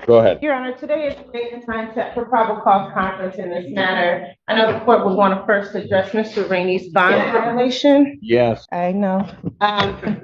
Go ahead. Your Honor, today is the date and time set for probable cause conference in this matter. I know the court would want to first address Mr. Rainey's bond violation. Yes. I know.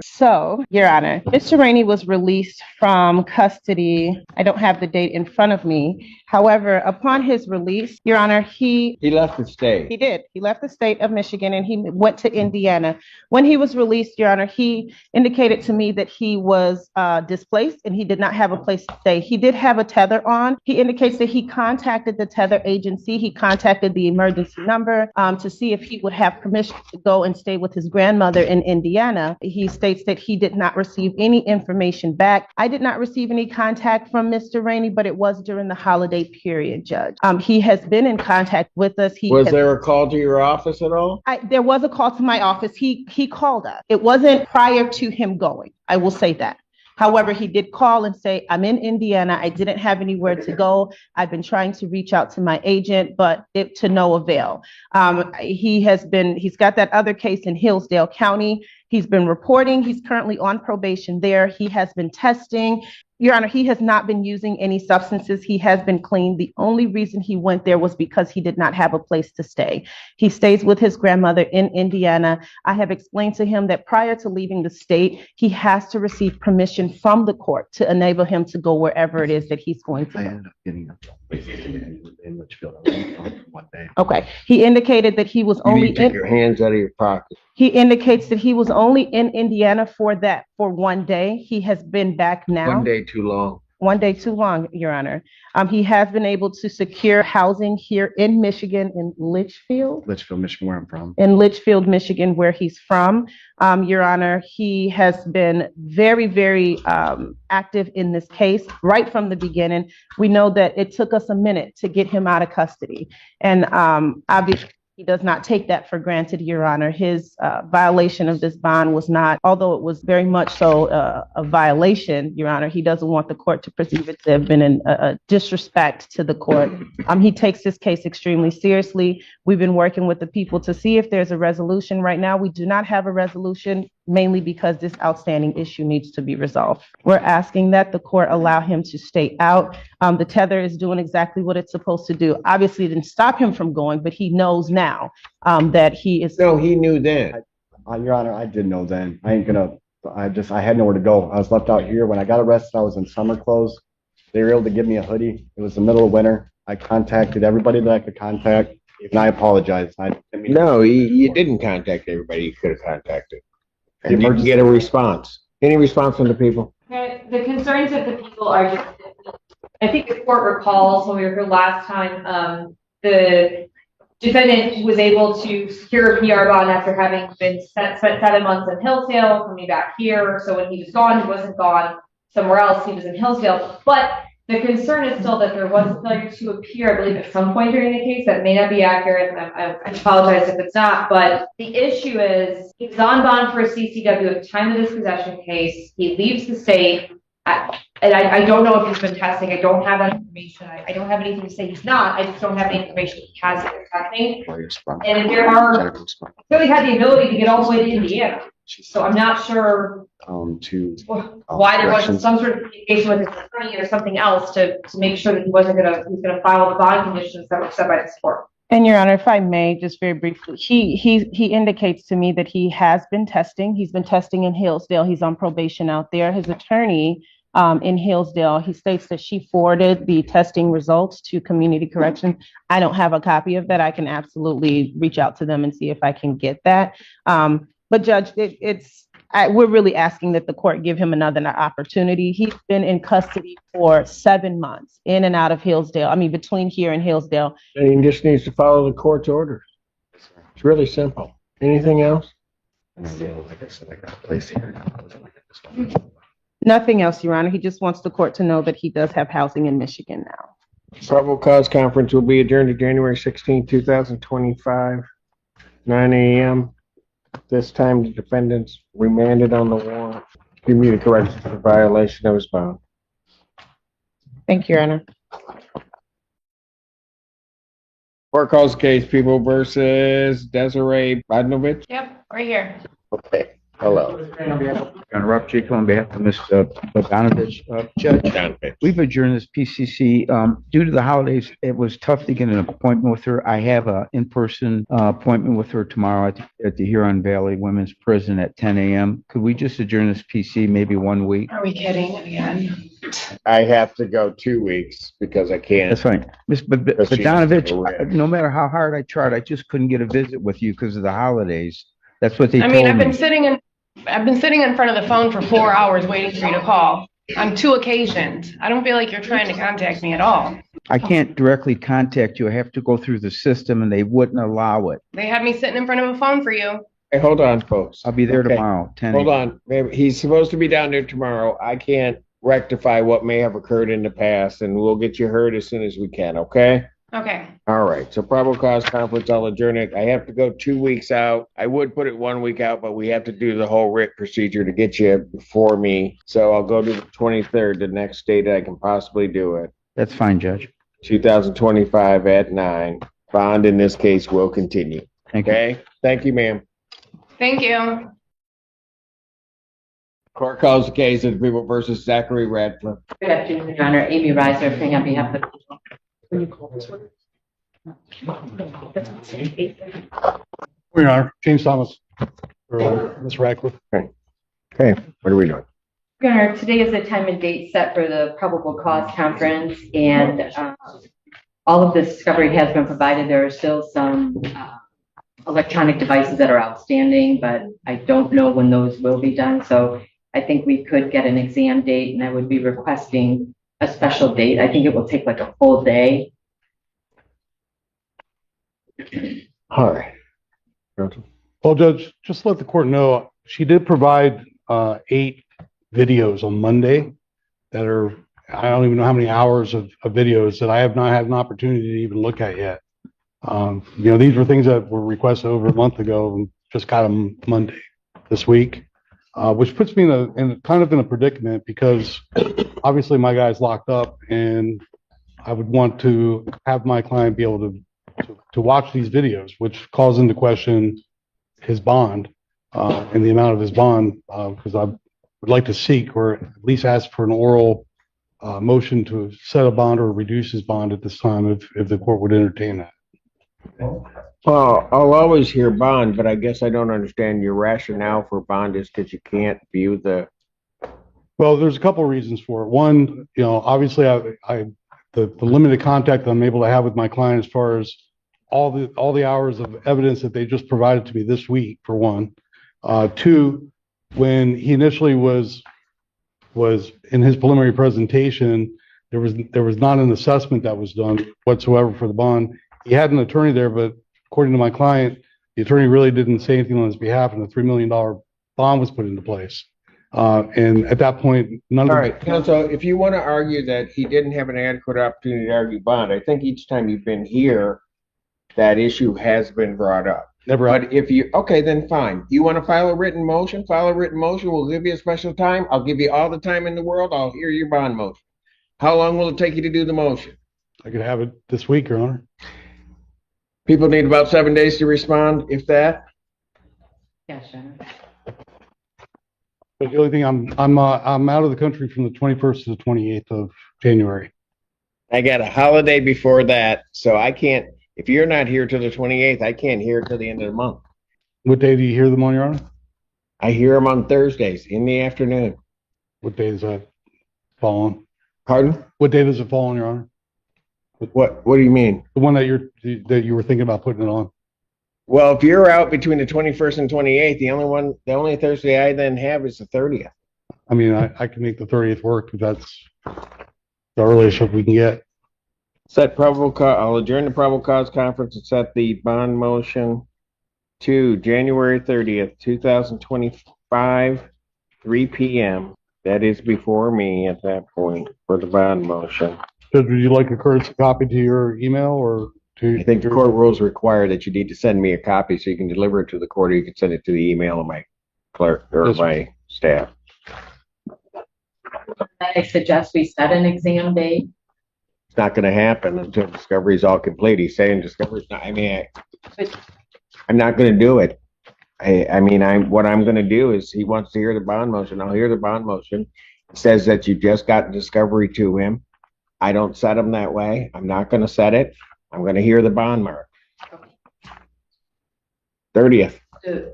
So, Your Honor, Mr. Rainey was released from custody. I don't have the date in front of me. However, upon his release, Your Honor, he left the state. He did. He left the state of Michigan and he went to Indiana. When he was released, Your Honor, he indicated to me that he was displaced and he did not have a place to stay. He did have a tether on. He indicates that he contacted the tether agency. He contacted the emergency number to see if he would have permission to go and stay with his grandmother in Indiana. He states that he did not receive any information back. I did not receive any contact from Mr. Rainey, but it was during the holiday period, Judge. He has been in contact with us. Was there a call to your office at all? There was a call to my office. He called us. It wasn't prior to him going. I will say that. However, he did call and say, I'm in Indiana. I didn't have anywhere to go. I've been trying to reach out to my agent, but to no avail. He's got that other case in Hillsdale County. He's been reporting. He's currently on probation there. He has been testing. Your Honor, he has not been using any substances. He has been clean. The only reason he went there was because he did not have a place to stay. He stays with his grandmother in Indiana. I have explained to him that prior to leaving the state, he has to receive permission from the court to enable him to go wherever it is that he's going to go. I ended up getting a in Litchfield one day. Okay. He indicated that he was You only need to take your hands out of your pocket. He indicates that he was only in Indiana for 1 day. He has been back now. 1 day too long. 1 day too long, Your Honor. He has been able to secure housing here in Michigan, in Litchfield, Michigan, where I'm from. in Litchfield, Michigan, where he's from. Your Honor, he has been very, very active in this case right from the beginning. We know that it took us a minute to get him out of custody. And obviously, he does not take that for granted, Your Honor. His violation of this bond was not, although it was very much so a violation, Your Honor, he doesn't want the court to perceive it to have been a disrespect to the court. He takes this case extremely seriously. We've been working with the people to see if there's a resolution. Right now, we do not have a resolution, mainly because this outstanding issue needs to be resolved. We're asking that the court allow him to stay out. The tether is doing exactly what it's supposed to do. Obviously, it didn't stop him from going, but he knows now that he is. No, he knew then. Your Honor, I did know then. I had nowhere to go. I was left out here. When I got arrested, I was in summer clothes. They were able to give me a hoodie. It was the middle of winter. I contacted everybody that I could contact, and I apologize. No, you didn't contact everybody you could have contacted. You didn't get a response. Any response from the people? The concerns of the people are just, I think the court recalls when we were here last time, the defendant was able to secure a PR bond after having been spent 7 months in Hillsdale, coming back here. So when he was gone, he wasn't gone somewhere else. He was in Hillsdale. But the concern is still that there was a failure to appear, I believe, at some point during the case. That may not be accurate, and I apologize if it's not. But the issue is he was on bond for a CCW at the time of this possession case. He leaves the state. And I don't know if he's been testing. I don't have that information. I don't have anything to say he's not. I just don't have any information he has been testing. And there are, really had the ability to get all the way to Indiana. So I'm not sure why there wasn't some sort of communication with his attorney or something else to make sure that he was going to follow the bond conditions that were set by the court. And Your Honor, if I may, just very briefly, he indicates to me that he has been testing. He's been testing in Hillsdale. He's on probation out there. His attorney in Hillsdale, he states that she forwarded the testing results to Community Corrections. I don't have a copy of that. I can absolutely reach out to them and see if I can get that. But Judge, we're really asking that the court give him another opportunity. He's been in custody for 7 months, in and out of Hillsdale. I mean, between here and Hillsdale. And he just needs to follow the court's orders. It's really simple. Anything else? Like I said, I got a place here. Nothing else, Your Honor. He just wants the court to know that he does have housing in Michigan now. Probable cause conference will be adjourned to January 16, 2025, 9 a.m. This time, the defendant's remanded on the warrant. Community Corrections for violation of his bond. Thank you, Your Honor. Court calls the case People versus Desiree Badnovich. Yep, right here. Okay. Hello. Rob Chico on behalf of Mr. Bogdanovich. Judge, we've adjourned this PCC. Due to the holidays, it was tough to get an appointment with her. I have an in-person appointment with her tomorrow at the Huron Valley Women's Prison at 10 a.m. Could we just adjourn this PC maybe 1 week? Are we kidding again? I have to go 2 weeks because I can't. That's fine. Ms. Because she's Bogdanovich, away. no matter how hard I tried, I just couldn't get a visit with you because of the holidays. That's what they I told mean, me. I've been sitting in front of the phone for 4 hours waiting for you to call on 2 occasions. I don't feel like you're trying to contact me at all. I can't directly contact you. I have to go through the system and they wouldn't allow it. They had me sitting in front of a phone for you. Hey, hold on, folks. I'll be there Okay. tomorrow, 10 Hold a.m. on. Maybe he's supposed to be down there tomorrow. I can't rectify what may have occurred in the past, and we'll get you heard as soon as we can, okay? Okay. All right. So probable cause conference, I'll adjourn it. I have to go 2 weeks out. I would put it 1 week out, but we have to do the whole writ procedure to get you before me. So I'll go to the 23rd, the next date I can possibly do it. That's fine, Judge. 2025 at 9. Bond in this case will continue. Thank you. Okay? Thank you, ma'am. Thank you. Court calls the case of the people versus Zachary Radcliffe. Good afternoon, Your Honor. Amy Reiser, appearing on behalf of the people. Your Honor, James Thomas, for Ms. Radcliffe. Okay, what are we doing? Your Honor, today is the time and date set for the probable cause conference, and all of the discovery has been provided. There are still some electronic devices that are outstanding, but I don't know when those will be done. So I think we could get an exam date, and I would be requesting a special date. I think it will take like a full day. All right. Well, Judge, just to let the court know, she did provide 8 videos on Monday that are, I don't even know how many hours of videos that I have not had an opportunity to even look at yet. These were things that were requested over a month ago and just got them Monday this week, which puts me in a predicament because obviously my guy's locked up and I would want to have my client be able to watch these videos, which calls into question his bond and the amount of his bond, because I would like to seek or at least ask for an oral motion to set a bond or reduce his bond at this time if the court would entertain that. Well, I'll always hear bond, but I guess I don't understand your rationale for bond is because you can't view the. Well, there's a couple of reasons for it. One, obviously the limited contact I'm able to have with my client as far as all the hours of evidence that they just provided to me this week, for one. 2, when he initially was in his preliminary presentation, there was not an assessment that was done whatsoever for the bond. He had an attorney there, but according to my client, the attorney really didn't say anything on his behalf, and a $3 million bond was put into place. And at that point, none of All right, counsel, if you want to argue that he didn't have an adequate opportunity to argue bond, I think each time you've been here, that issue has been brought up. never. But if you, okay, then fine. You want to file a written motion? File a written motion. We'll give you a special time. I'll give you all the time in the world. I'll hear your bond motion. How long will it take you to do the motion? I could have it this week, Your Honor. People need about 7 days to respond, if that. Yes, Your Honor. But the only thing, I'm out of the country from the 21st to the 28th of January. I got a holiday before that, so I can't, if you're not here till the 28th, I can't hear till the end of the month. What day do you hear them on, Your Honor? I hear them on Thursdays in the afternoon. What day does that fall on? Pardon? What day does it fall on, Your Honor? What do you mean? The one that you were thinking about putting it on. Well, if you're out between the 21st and 28th, the only Thursday I then have is the 30th. I mean, I can make the 30th work, but that's the earliest we can get. Set probable cause, I'll adjourn the probable cause conference and set the bond motion to January 30th, 2025, 3 p.m. That is before me at that point for the bond motion. Judge, would you like a courtesy copy to your email or to? I think the court rules require that you need to send me a copy so you can deliver it to the court, or you can send it to the email of my clerk or Yes, my staff. I suggest we set an exam date. It's not going to happen until discovery is all complete. He's saying discovery's not, I'm not going to do it. I mean, what I'm gonna do is he wants to hear the bond motion. I'll hear the bond motion. It says that you just got discovery to him. I don't set him that way. I'm not gonna set it. I'm gonna hear the bond mark. 30th.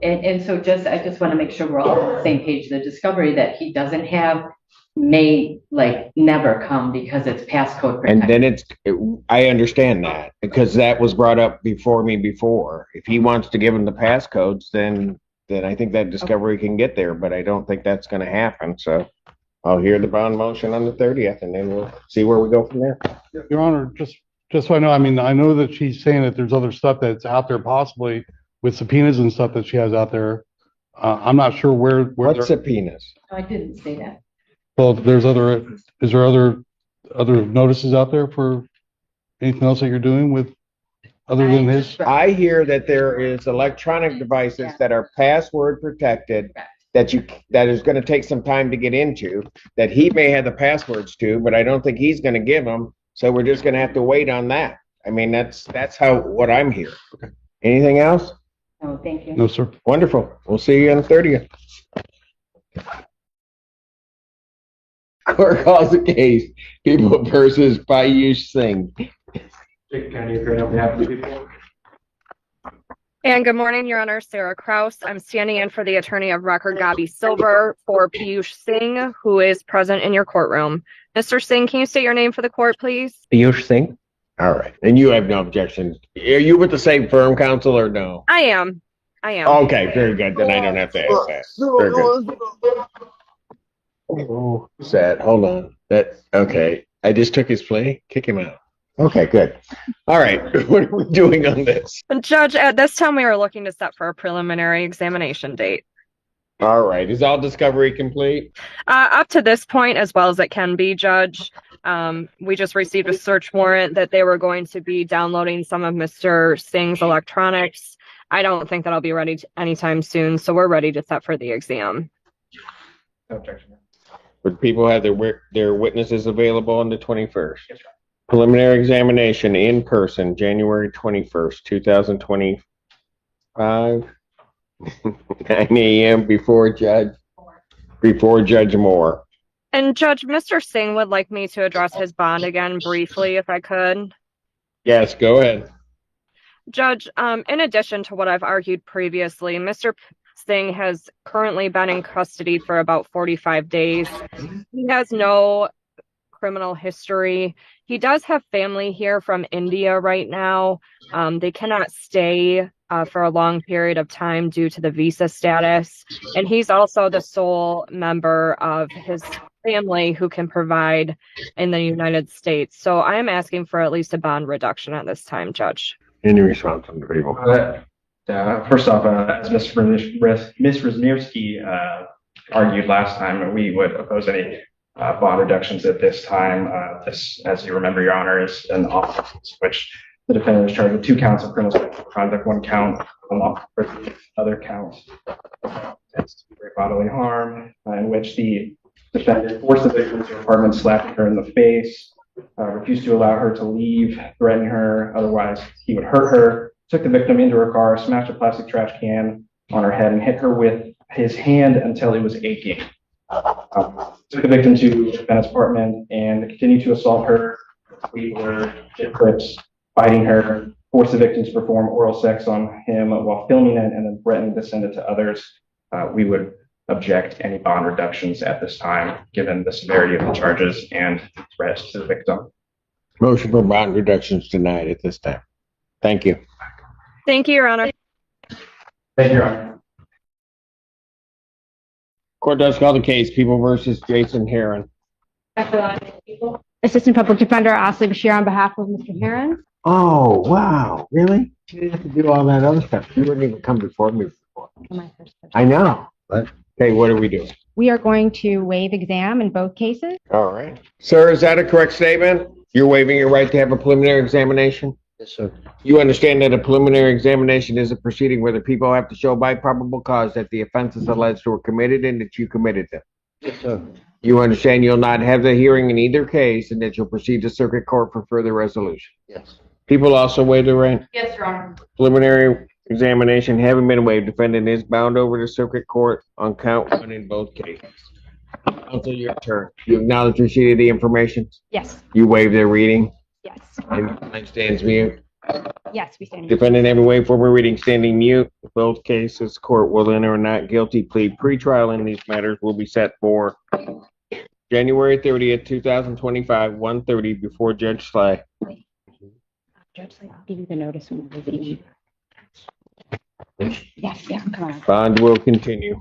And so I just want to make sure we're all on the same page. The discovery that he doesn't have may never come because it's passcode And protected. then I understand that because that was brought up before me before. If he wants to give him the passcodes, then I think that discovery can get there, but I don't think that's gonna happen. So I'll hear the bond motion on the 30th and then we'll see where we go from there. Your Honor, just so I know, I mean, I know that she's saying that there's other stuff that's out there possibly with subpoenas and stuff that she has out there. I'm not sure where What they're- subpoenas? No, I didn't say that. well, is there other notices out there for anything else that you're doing with, other than his? I hear that there is electronic devices that are password protected that is gonna take some time to get into, that he may have the passwords to, but I don't think he's gonna give them. So we're just gonna have to wait on that. I mean, that's what I'm hearing. Okay. Anything else? No, thank you. No, sir. Wonderful. We'll see you on the 30th. Court calls the case, People versus Piyush Singh. And good morning, Your Honor, Sarah Kraus. I'm standing in for the attorney of record, Gabi Silver, for Piyush Singh, who is present in your courtroom. Mr. Singh, can you state your name for the court, please? Piyush Singh? All right. And you have no objections. Are you with the same firm, counsel, or no? I am. Okay, very good. Then I don't have to ask that. Very good. Oh, sad. Hold on. Okay. I just took his play. Kick him out. Okay, good. All right. What are we doing on this? Judge, at this time, we are looking to set for a preliminary examination date. All right. Is all discovery complete? Up to this point, as well as it can be, Judge, we just received a search warrant that they were going to be downloading some of Mr. Singh's electronics. I don't think that'll be ready anytime soon, so we're ready to set for the exam. No objection. Would people have their witnesses available on the 21st? Yes, sir. Preliminary examination in person, January 21st, 2025, 9 a.m. before Judge Moore. And Judge, Mr. Singh would like me to address his bond again briefly, if I could. Yes, go ahead. Judge, in addition to what I've argued previously, Mr. Singh has currently been in custody for about 45 days. He has no criminal history. He does have family here from India right now. They cannot stay for a long period of time due to the visa status. And he's also the sole member of his family who can provide in the United States. So I am asking for at least a bond reduction at this time, Judge. Any response from the people? First off, as Ms. Wisniewski argued last time, we would oppose any bond reductions at this time. This, as you remember, Your Honor, is an offense which the defendant is charged with 2 counts of criminal sexual conduct, 1 count of unlawful prison, other counts of great bodily harm, in which the defendant forced the victim to her apartment, slapping her in the face, refused to allow her to leave, threatening her, otherwise he would hurt her, took the victim into her car, smashed a plastic trash can on her head, and hit her with his hand until it was aching. Took the victim to the defendant's apartment and continued to assault her, beat her, hit clips, biting her, forced the victim to perform oral sex on him while filming it, and then threatened to send it to others. We would object any bond reductions at this time, given the severity of the charges and threats to the victim. Motion for bond reductions denied at this time. Thank you. Thank you, Your Honor. Thank you, Your Honor. Court does call the case, People versus Jason Heron. Assistant Public Defender Asli Bashir on behalf of Mr. Heron. Oh, wow. Really? You didn't have to do all that other stuff. You wouldn't even come before me before. I know. But, okay, what are we doing? We are going to waive exam in both cases. All right. Sir, is that a correct statement? You're waiving your right to have a preliminary examination? Yes, sir. You understand that a preliminary examination is a proceeding where the people have to show by probable cause that the offenses alleged were committed and that you committed them. Yes, sir. You understand you'll not have the hearing in either case and that you'll proceed to circuit court for further resolution. Yes. People also waive the right. Yes, Your Honor. Preliminary examination having been waived, defendant is bound over to circuit court on count one in both cases. Counsel, your turn. You acknowledge receipt of the information? Yes, You waive their reading? yes, And your line stands mute? yes, we stand. Defendant having waived formal reading standing mute. Both cases, court will enter a not guilty plea. Pre-trial in these matters will be set for January 30th, 2025, 1:30 before Judge Sly. Judge, I'll give you the notice when we're visiting. Yes, yeah, come on. Bond will continue.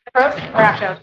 Approach or after?